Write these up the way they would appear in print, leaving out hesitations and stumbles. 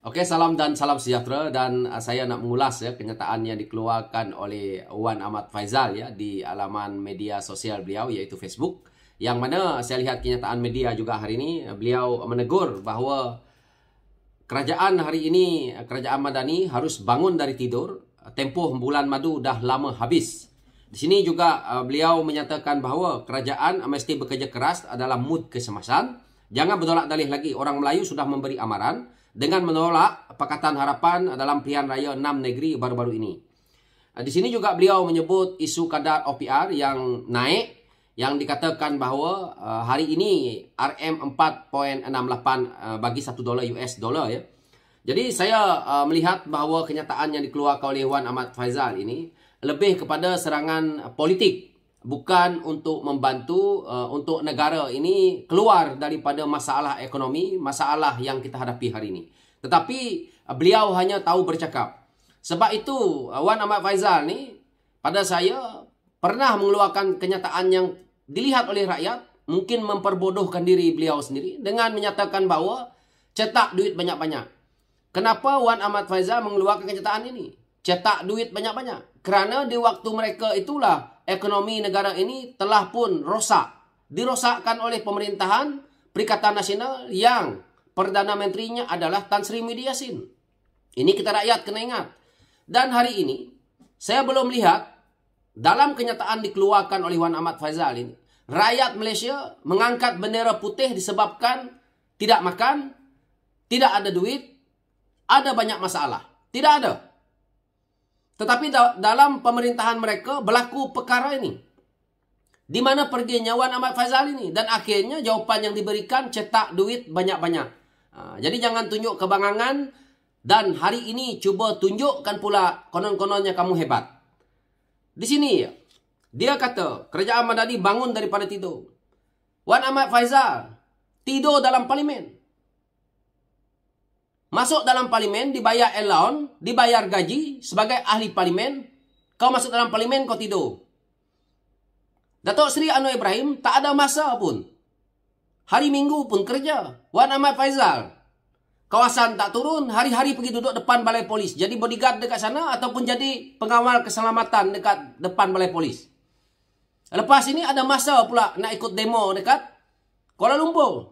Oke, salam dan salam sejahtera dan saya nak mengulas ya kenyataan yang dikeluarkan oleh Wan Ahmad Faizal ya di laman media sosial beliau iaitu Facebook, yang mana saya lihat kenyataan media juga hari ini beliau menegur bahawa kerajaan hari ini, kerajaan Madani harus bangun dari tidur, tempoh bulan madu dah lama habis. Di sini juga beliau menyatakan bahawa kerajaan mesti bekerja keras dalam mood kesemasan. Jangan bertolak dalih lagi. Orang Melayu sudah memberi amaran dengan menolak Pakatan Harapan dalam pilihan raya 6 negeri baru-baru ini. Di sini juga beliau menyebut isu kadar OPR yang naik, yang dikatakan bahawa hari ini RM 4.68 bagi $1 US dollar ya. Jadi saya melihat bahawa kenyataan yang dikeluarkan oleh Wan Ahmad Faizal ini lebih kepada serangan politik, bukan untuk membantu untuk negara ini keluar daripada masalah ekonomi, masalah yang kita hadapi hari ini. Tetapi beliau hanya tahu bercakap. Sebab itu Wan Ahmad Faizal ni pada saya pernah mengeluarkan kenyataan yang dilihat oleh rakyat, mungkin memperbodohkan diri beliau sendiri dengan menyatakan bahawa cetak duit banyak-banyak. Kenapa Wan Ahmad Faizal mengeluarkan kenyataan ini? Cetak duit banyak-banyak. Kerana di waktu mereka itulah ekonomi negara ini telah pun rosak. Dirosakkan oleh pemerintahan Perikatan Nasional yang Perdana Menterinya adalah Tan Sri Muhyiddin Yassin. Ini kita rakyat kena ingat. Dan hari ini, saya belum lihat dalam kenyataan dikeluarkan oleh Wan Ahmad Faizal ini, rakyat Malaysia mengangkat bendera putih disebabkan tidak makan, tidak ada duit, ada banyak masalah. Tidak ada. Tetapi dalam pemerintahan mereka berlaku perkara ini. Di mana perginya Wan Ahmad Faizal ini? Dan akhirnya jawapan yang diberikan cetak duit banyak-banyak. Jadi jangan tunjuk kebangangan. Dan hari ini cuba tunjukkan pula konon-kononnya kamu hebat. Di sini dia kata kerajaan Madani bangun daripada tidur. Wan Ahmad Faizal tidur dalam parlimen. Masuk dalam parlimen, dibayar allowance, dibayar gaji sebagai ahli parlimen. Kau masuk dalam parlimen, kau tidur. Datuk Seri Anwar Ibrahim tak ada masa pun. Hari Minggu pun kerja. Wan Ahmad Faizal kawasan tak turun, hari-hari pergi duduk depan balai polis. Jadi bodyguard dekat sana ataupun jadi pengawal keselamatan dekat depan balai polis. Lepas ini ada masa pula nak ikut demo dekat Kuala Lumpur.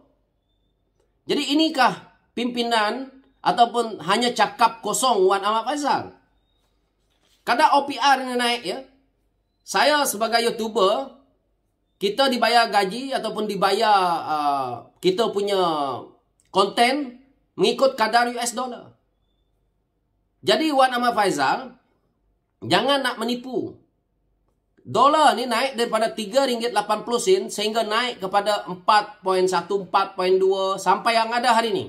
Jadi inikah pimpinan ataupun hanya cakap kosong Wan Ahmad Faizal? Kadar OPR yang naik ya. Saya sebagai YouTuber, kita dibayar gaji ataupun dibayar kita punya konten mengikut kadar US dollar. Jadi Wan Ahmad Faizal jangan nak menipu. Dolar ni naik daripada RM3.80 sehingga naik kepada 4.1, 4.2 sampai yang ada hari ini.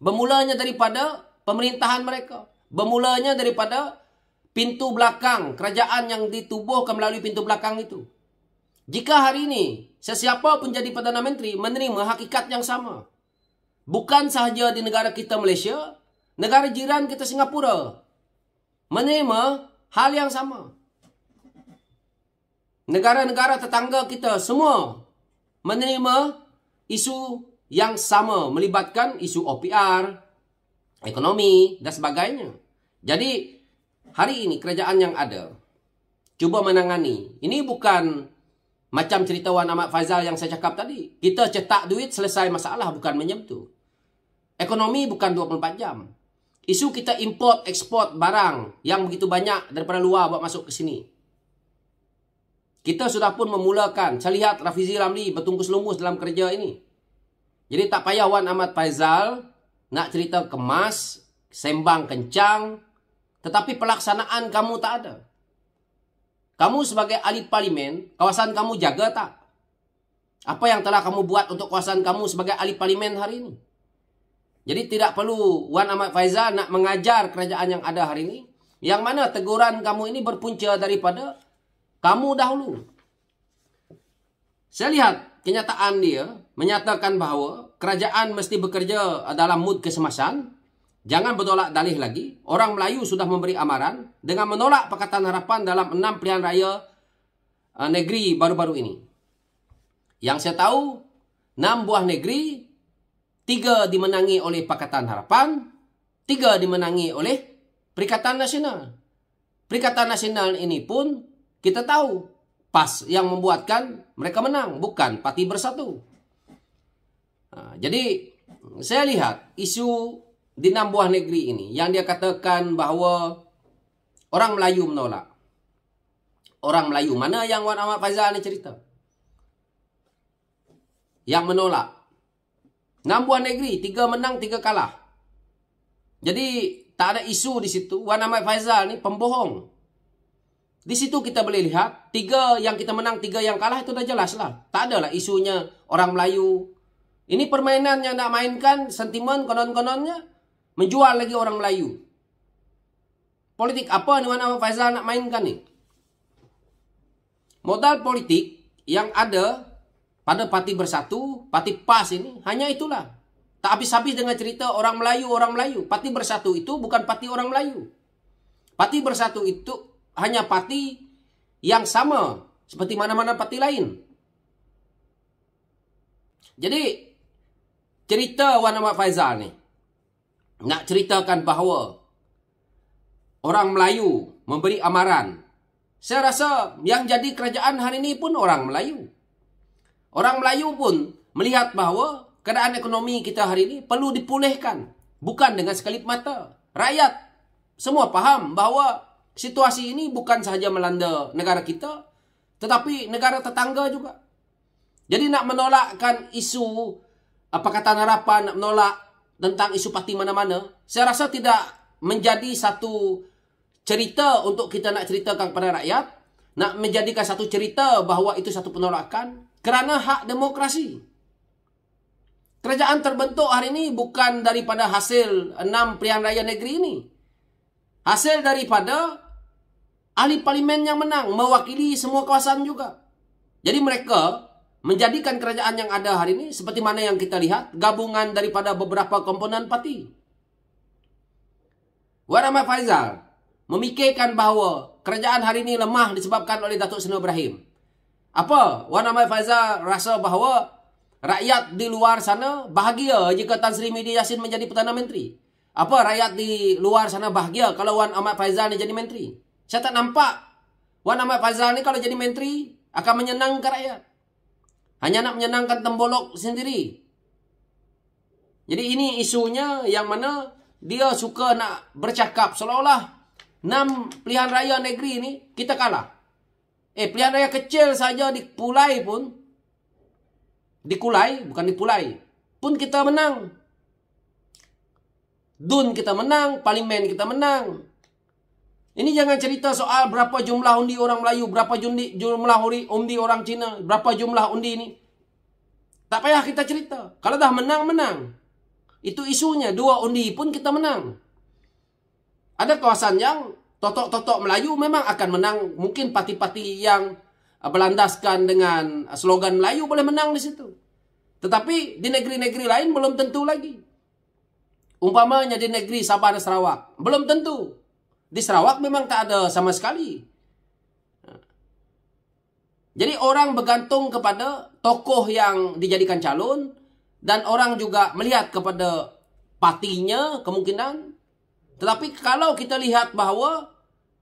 Bermulanya daripada pemerintahan mereka. Bermulanya daripada pintu belakang kerajaan yang ditubuhkan melalui pintu belakang itu. Jika hari ini sesiapa pun jadi Perdana Menteri menerima hakikat yang sama. Bukan sahaja di negara kita Malaysia, negara jiran kita Singapura menerima hal yang sama. Negara-negara tetangga kita semua menerima isu yang sama, melibatkan isu OPR, ekonomi dan sebagainya. Jadi hari ini kerajaan yang ada cuba menangani. Ini bukan macam cerita Wan Ahmad Faizal yang saya cakap tadi. Kita cetak duit selesai masalah, bukan macam tu. Ekonomi bukan 24 jam. Isu kita import ekspor barang yang begitu banyak daripada luar buat masuk ke sini. Kita sudah pun memulakan. Saya lihat Rafizi Ramli bertungkus lumus dalam kerja ini. Jadi tak payah Wan Ahmad Faizal nak cerita kemas, sembang kencang, tetapi pelaksanaan kamu tak ada. Kamu sebagai ahli parlimen, kawasan kamu jaga tak? Apa yang telah kamu buat untuk kawasan kamu sebagai ahli parlimen hari ini? Jadi tidak perlu Wan Ahmad Faizal nak mengajar kerajaan yang ada hari ini, yang mana teguran kamu ini berpunca daripada kamu dahulu. Saya lihat kenyataan dia menyatakan bahawa kerajaan mesti bekerja dalam mood kesemasan. Jangan bertolak dalih lagi. Orang Melayu sudah memberi amaran dengan menolak Pakatan Harapan dalam 6 pilihan raya negeri baru-baru ini. Yang saya tahu, 6 buah negeri, 3 dimenangi oleh Pakatan Harapan, 3 dimenangi oleh Perikatan Nasional. Perikatan Nasional ini pun kita tahu PAS yang membuatkan mereka menang, bukan Parti Bersatu. Nah, jadi saya lihat isu di 6 buah negeri ini yang dia katakan bahawa orang Melayu menolak. Orang Melayu mana yang Wan Ahmad Faizal ni cerita? Yang menolak. 6 buah negeri, 3 menang, 3 kalah. Jadi tak ada isu di situ. Wan Ahmad Faizal ni pembohong. Di situ kita boleh lihat 3 yang kita menang, 3 yang kalah, itu dah jelas lah. Tak adalah isunya orang Melayu. Ini permainan yang nak mainkan, sentimen konon-kononnya menjual lagi orang Melayu. Politik apa ni Wan Ahmad Faizal nak mainkan ni? Modal politik yang ada pada Parti Bersatu, Parti PAS ini hanya itulah. Tak habis-habis dengan cerita orang Melayu, orang Melayu. Parti Bersatu itu bukan parti orang Melayu. Parti Bersatu itu hanya parti yang sama seperti mana-mana parti lain. Jadi cerita Wan Ahmad Faizal ni nak ceritakan bahawa orang Melayu memberi amaran. Saya rasa yang jadi kerajaan hari ini pun orang Melayu. Orang Melayu pun melihat bahawa keadaan ekonomi kita hari ini perlu dipulihkan. Bukan dengan sekelip mata. Rakyat semua faham bahawa situasi ini bukan sahaja melanda negara kita, tetapi negara tetangga juga. Jadi nak menolakkan isu Pakatan Harapan, nak menolak tentang isu parti mana-mana, saya rasa tidak menjadi satu cerita untuk kita nak ceritakan kepada rakyat. Nak menjadikan satu cerita bahawa itu satu penolakan. Kerana hak demokrasi. Kerajaan terbentuk hari ini bukan daripada hasil 6 pilihan raya negeri ini. Hasil daripada ahli parlimen yang menang, mewakili semua kawasan juga. Jadi mereka menjadikan kerajaan yang ada hari ini seperti mana yang kita lihat, gabungan daripada beberapa komponen parti. Wan Ahmad Faizal memikirkan bahawa kerajaan hari ini lemah disebabkan oleh Datuk Seri Ibrahim. Apa? Wan Ahmad Faizal rasa bahawa rakyat di luar sana bahagia jika Tan Sri Medi Yassin menjadi Perdana Menteri. Apa rakyat di luar sana bahagia kalau Wan Ahmad Faizal ni jadi menteri? Saya tak nampak Wan Ahmad Faizal ni kalau jadi menteri akan menyenangkan rakyat. Hanya nak menyenangkan tembolok sendiri. Jadi ini isunya yang mana dia suka nak bercakap seolah-olah 6 pilihan raya negeri ni kita kalah. Pilihan raya kecil saja di Kulai pun, di Kulai, bukan di Pulai, pun kita menang. DUN kita menang, parlimen kita menang. Ini jangan cerita soal berapa jumlah undi orang Melayu, berapa jumlah undi orang Cina, berapa jumlah undi ini. Tak payah kita cerita. Kalau dah menang, menang. Itu isunya, 2 undi pun kita menang. Ada kawasan yang totok-totok Melayu memang akan menang. Mungkin parti-parti yang berlandaskan dengan slogan Melayu boleh menang di situ. Tetapi di negeri-negeri lain belum tentu lagi. Umpamanya di negeri Sabah dan Sarawak, belum tentu. Di Sarawak memang tak ada sama sekali. Jadi orang bergantung kepada tokoh yang dijadikan calon. Dan orang juga melihat kepada partinya kemungkinan. Tetapi kalau kita lihat bahawa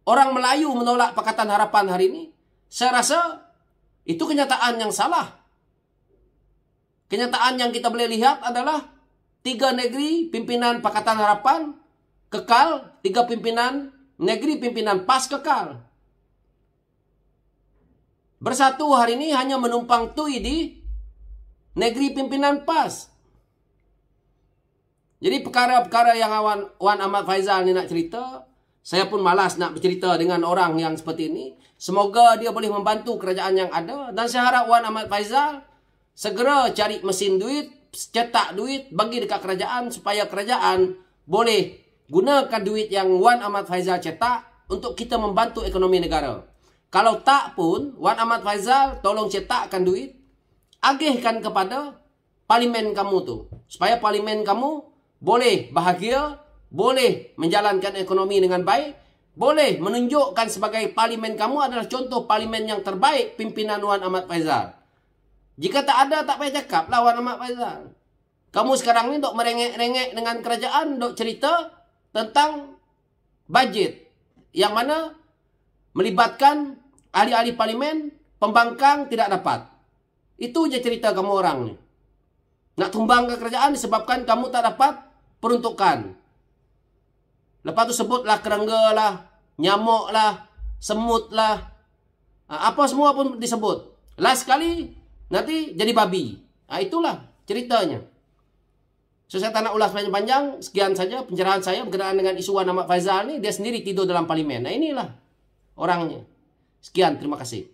orang Melayu menolak Pakatan Harapan hari ini, saya rasa itu kenyataan yang salah. Kenyataan yang kita boleh lihat adalah 3 negeri pimpinan Pakatan Harapan kekal, 3 pimpinan negeri pimpinan PAS kekal. Bersatu hari ini hanya menumpang tui di negeri pimpinan PAS. Jadi perkara-perkara yang Wan Ahmad Faizal ni nak cerita, saya pun malas nak bercerita dengan orang yang seperti ini. Semoga dia boleh membantu kerajaan yang ada. Dan saya harap Wan Ahmad Faizal segera cari mesin duit, cetak duit, bagi dekat kerajaan supaya kerajaan boleh gunakan duit yang Wan Ahmad Faizal cetak untuk kita membantu ekonomi negara. Kalau tak pun, Wan Ahmad Faizal tolong cetakkan duit, agihkan kepada parlimen kamu tu. Supaya parlimen kamu boleh bahagia, boleh menjalankan ekonomi dengan baik, boleh menunjukkan sebagai parlimen kamu adalah contoh parlimen yang terbaik pimpinan Wan Ahmad Faizal. Jika tak ada, tak payah cakap lah Wan Ahmad Faizal. Kamu sekarang ni dok merengek-rengek dengan kerajaan, dok cerita, tentang budget yang mana melibatkan ahli-ahli parlimen, pembangkang tidak dapat. Itu je cerita kamu orang ni. Nak tumbang ke kerajaan disebabkan kamu tak dapat peruntukan. Lepas tu sebutlah kerengga lah, nyamuk lah, semut lah. Apa semua pun disebut. Last sekali nanti jadi babi. Itulah ceritanya. So saya tak nak ulas panjang-panjang. Sekian saja pencerahan saya berkenaan dengan isu Wan Ahmad Faizal ni. Dia sendiri tidur dalam parlimen. Inilah orangnya. Sekian, terima kasih.